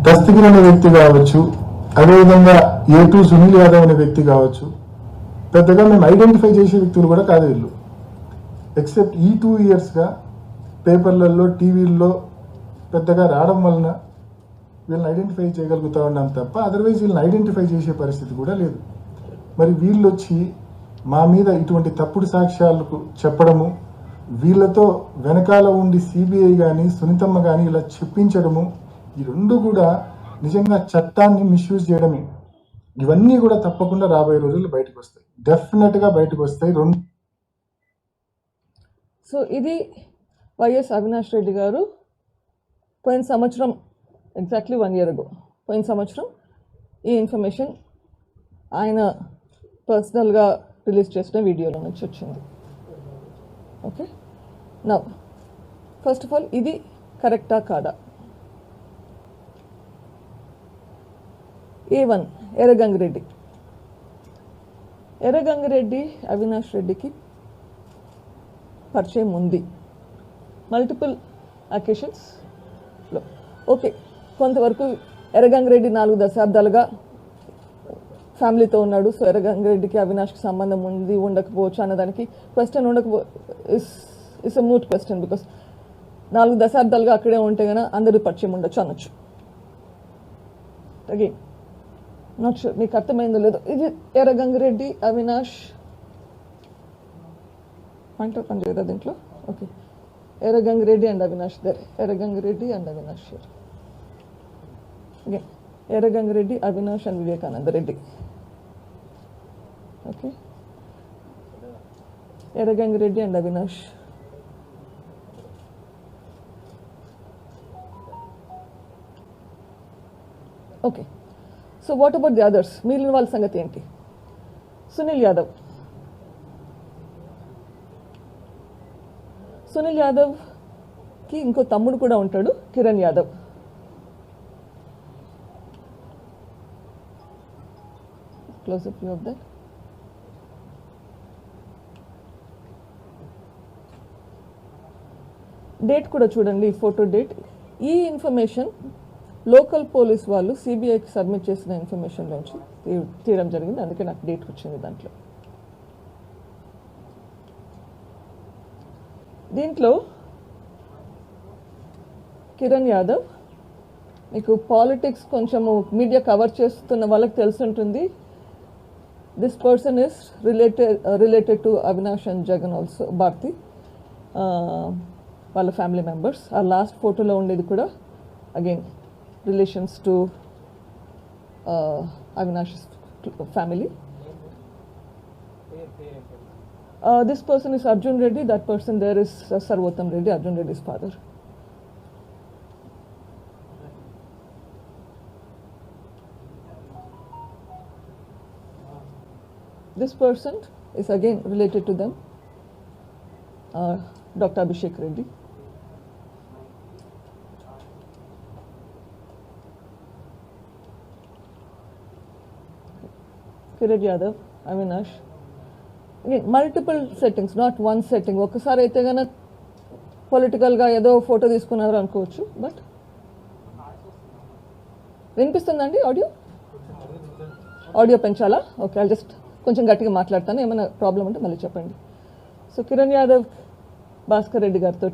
దస్తగిరి అనే వ్యక్తి కావచ్చు, అదేవిధంగా A2 సునీల్ యాదవ్ అనే వ్యక్తి కావచ్చు, పెద్దగా మేము ఐడెంటిఫై చేసే వ్యక్తులు కూడా కాదు వీళ్ళు. ఎక్సెప్ట్ ఈ 2 ఇయర్స్గా పేపర్లలో టీవీల్లో పెద్దగా రావడం వలన వీళ్ళని ఐడెంటిఫై చేయగలుగుతా ఉన్నాం తప్ప అదర్వైజ్ వీళ్ళని ఐడెంటిఫై చేసే పరిస్థితి కూడా లేదు. మరి వీళ్ళు వచ్చి మా మీద ఇటువంటి తప్పుడు సాక్ష్యాలకు చెప్పడము, వీళ్ళతో వెనకాల ఉండి సిబిఐ కానీ సునీతమ్మ కానీ ఇలా చెప్పించడము, ఈ రెండు కూడా నిజంగా చట్టాన్ని మిస్యూజ్ చేయడమే. ఇవన్నీ కూడా తప్పకుండా రాబోయే రోజుల్లో బయటకు వస్తాయి, డెఫినెట్గా బయటకు వస్తాయి. సో ఇది వైఎస్ అవినాష్ రెడ్డి గారు పోయిన సంవత్సరం, ఎగ్జాక్ట్లీ 1 year ago, పోయిన సంవత్సరం ఈ ఇన్ఫర్మేషన్ ఆయన పర్సనల్గా రిలీజ్ చేసిన వీడియోలో నుంచి వచ్చింది. Okay, now first of all ఇది కరెక్టా కాదా? A1 ఎర్రగంగిరెడ్డి. ఎర్రగంగిరెడ్డి అవినాష్ రెడ్డికి పరిచయం ఉంది మల్టిపుల్ అకేషన్స్లో. ఓకే, కొంతవరకు ఎర్రగంగిరెడ్డి 4 దశాబ్దాలుగా ఫ్యామిలీతో ఉన్నాడు. సో ఎర్రగంగిరెడ్డికి అవినాష్కి సంబంధం ఉంది ఉండకపోవచ్చు అన్నదానికి question it's a moot question. Because 4 దశాబ్దాలుగా అక్కడే ఉంటే కనుక అందరూ పరిచయం ఉండొచ్చు అనొచ్చు. అగైన్ నాట్ షూర్ మీకు అర్థమైందో లేదో. ఇది ఎర్రగంగిరెడ్డి అవినాష్ పని చేయదా దీంట్లో? Okay, Erragangireddy and Avinash there. Erragangireddy and Avinash sure. Again Erragangireddy, Avinash and Vivekananda Reddy. Okay, Erragangireddy and Avinash. Okay, so what about the others? మిగిలిన వాళ్ళ సంగతి ఏంటి? సునీల్ యాదవ్. సునీల్ యాదవ్కి ఇంకో తమ్ముడు కూడా ఉంటాడు, Kiran Yadav. Close up view of that. Date కూడా చూడండి, ఫోటో డేట్. ఈ ఇన్ఫర్మేషన్ లోకల్ పోలీస్ వాళ్ళు సిబిఐకి సబ్మిట్ చేసిన ఇన్ఫర్మేషన్లోంచి తీయడం జరిగింది, అందుకే నాకు డేట్ వచ్చింది దాంట్లో. దీంట్లో కిరణ్ యాదవ్, మీకు పాలిటిక్స్ కొంచెము మీడియా కవర్ చేస్తున్న వాళ్ళకి తెలుసుంటుంది. This person is related to Avinash and Jagan also, Bharati వాళ్ళ ఫ్యామిలీ మెంబర్స్. ఆ లాస్ట్ ఫోటోలో ఉండేది కూడా again relations to Avinash family. This person is Arjun Reddy, that person there is Sarvotam Reddy, Arjun Reddy's father. This person is again related to them, Dr. Abhishek Reddy. Kiran Yadav, Avinash. Again, multiple settings, not one setting. ఒకసారి అయితే కనుక పొలిటికల్గా ఏదో photo తీసుకున్నారు అనుకోవచ్చు. But వినిపిస్తుందండి audio పెంచాలా? Okay, I just కొంచెం గట్టిగా మాట్లాడతాను, ఏమైనా ప్రాబ్లం ఉంటే మళ్ళీ చెప్పండి. సో కిరణ్ యాదవ్ భాస్కర్ రెడ్డి గారితో,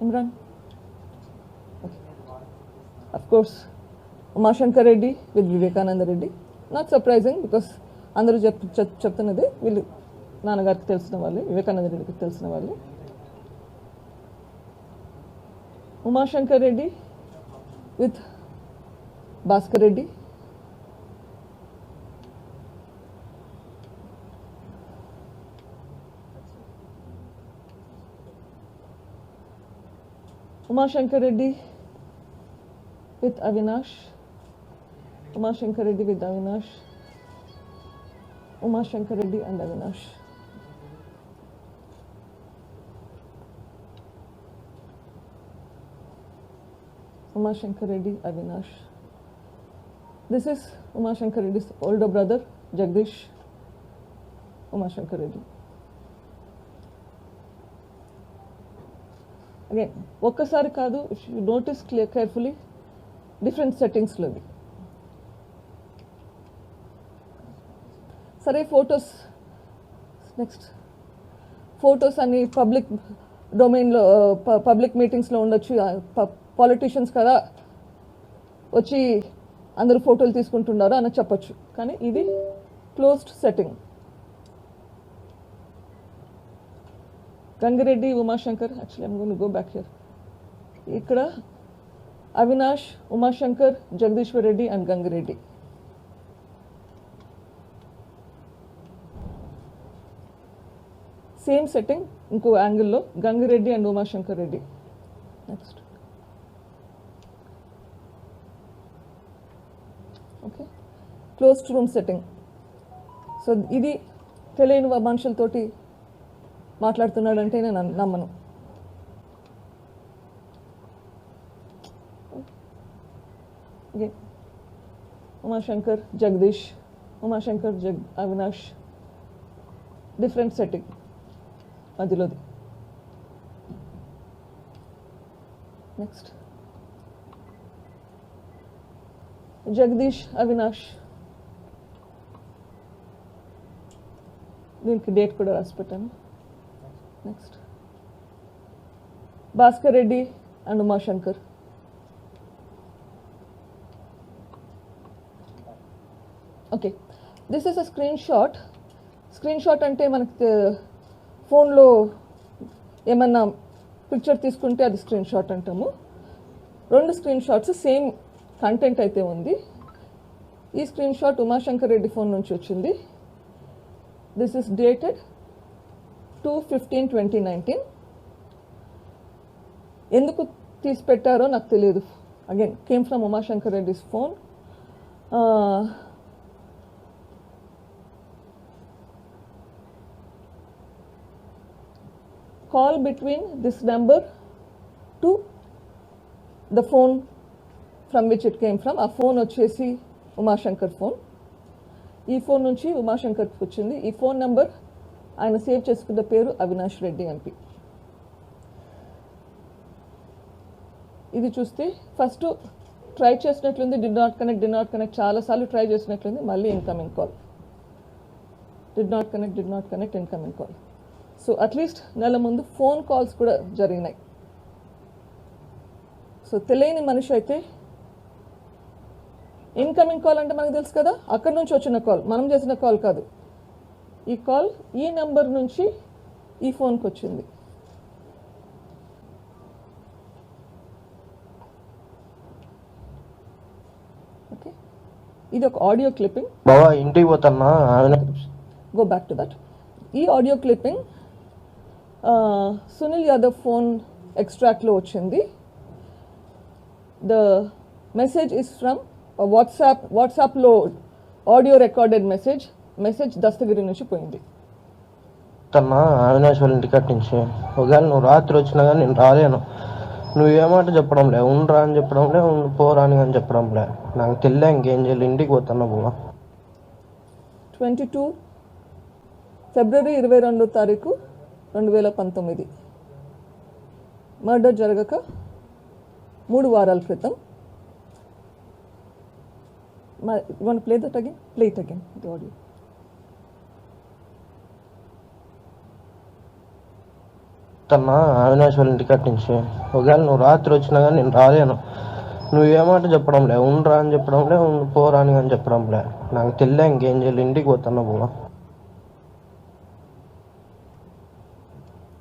Imran, of course Umashankar Reddy with Vivekananda Reddy. Not surprising, because అందరూ చెప్తున్నది వీళ్ళు నాన్నగారికి తెలిసిన వాళ్ళే, వివేకానంద రెడ్డికి తెలిసిన వాళ్ళే. Umashankar Reddy with Bhaskar Reddy. Umashankar Reddy with Avinash. Umashankar Reddy with Avinash. Umashankar Reddy and Avinash. Umashankar Reddy, Avinash. This is Umashankar Reddy's older brother, Jagdish Umashankar Reddy. Again ఒక్కసారి కాదు, if you notice carefully different సెట్టింగ్స్లో ఇది. సరే photos next. Photos అన్ని public డొమైన్లో public మీటింగ్స్లో ఉండొచ్చు. Politicians కదా వచ్చి అందరూ ఫోటోలు తీసుకుంటున్నారు అని చెప్పొచ్చు, కానీ ఇది closed setting. Gangireddy, Umashankar, actually I'm going to go back here. ఇక్కడ Avinash, Umashankar, Jagadishwar Reddy and Gangireddy. Same setting ఇంకో యాంగిల్లో Gangireddy and Umashankar Reddy. Next okay, closed room setting. So ఇది తెలియని మనుషులతోటి మాట్లాడుతున్నాడంటే నేను నమ్మను. ఉమాశంకర్, జగదీష్, ఉమాశంకర్, అవినాష్, డిఫరెంట్ సెట్టింగ్ మధ్యలోది. నెక్స్ట్ జగదీష్, అవినాష్, దీనికి డేట్ కూడా రాసి పెట్టాను. Next Bhaskar Reddy and Umashankar. Okay, this is a screen shot. Screen shot అంటే మనకి ఫోన్లో ఏమన్నా పిక్చర్ తీసుకుంటే అది స్క్రీన్ షాట్ అంటాము. రెండు స్క్రీన్ షాట్స్ సేమ్ కంటెంట్ అయితే ఉంది. ఈ screenshot Umashankar Reddy phone నుంచి వచ్చింది. This is dated 2/15/2019. ఎందుకు తీసి పెట్టారో నాకు తెలియదు. Again came from Umashankar Reddy's phone. Call between this number to the phone from which it came from. ఆ ఫోన్ వచ్చేసి ఉమాశంకర్ ఫోన్. ఈ ఫోన్ నుంచి ఉమాశంకర్కి వచ్చింది. ఈ ఫోన్ నెంబర్ ఆయన సేవ్ చేసుకున్న పేరు అవినాష్ రెడ్డి ఎంపీ. ఇది చూస్తే ఫస్ట్ ట్రై చేసినట్లుంది, డి నాట్ కనెక్ట్ చాలాసార్లు ట్రై చేసినట్లుంది. మళ్ళీ incoming call, did not connect incoming call. So at least నెల ముందు ఫోన్ కాల్స్ కూడా జరిగినాయి. సో తెలియని మనిషి అయితే ఇన్కమింగ్ కాల్ అంటే మనకు తెలుసు కదా, అక్కడి నుంచి వచ్చిన కాల్, మనం చేసిన కాల్ కాదు. ఈ కాల్ ఈ నెంబర్ నుంచి ఈ ఫోన్కి వచ్చింది. ఓకే, ఇది ఒక ఆడియో క్లిప్పింగ్. బావా ఇంటికి పోతున్నా, గో బ్యాక్ టు దట్. ఈ audio clipping Sunil Yadav phone ఎక్స్ట్రాక్ట్లో వచ్చింది. ద మెసేజ్ ఇస్ ఫ్రమ్ వాట్సాప్లో ఆడియో రికార్డెడ్ మెసేజ్ దస్తగిరి నుంచి పోయింది. అవినాష్ వాళ్ళ ఇంటికట్ నుంచి ఒకవేళ నువ్వు రాత్రి వచ్చినా కానీ నేను రాలేను. నువ్వు ఏమాట చెప్పడం లే, ఉండరా అని చెప్పడం లే, పోరాని అని చెప్పడం లే. నాకు తెలియ ఇంకేం చేయాలి, ఇంటికి పోతున్నా బావా. 22 ఫిబ్రవరి 22 2019 మర్డర్ జరగక 3 వారాల క్రితం. You want to play that again? Play it again, the audio. Avinash వాళ్ళ ఇంటికట్ నుంచి ఒకవేళ నువ్వు రాత్రి వచ్చినా కానీ నేను రాలేను. నువ్వు ఏమాట చెప్పడం లే, ఉండరా అని చెప్పడం లే, పోరాని అని చెప్పడం లే. నాకు తెలియ ఇంకేం చేయాలి, ఇంటికి పోతున్నా బావా.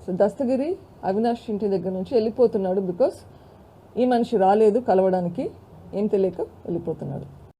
సో దస్తగిరి అవినాష్ ఇంటి దగ్గర నుంచి వెళ్ళిపోతున్నాడు. బికాస్ ఈ మనిషి రాలేదు కలవడానికి, ఏం తెలియక వెళ్ళిపోతున్నాడు.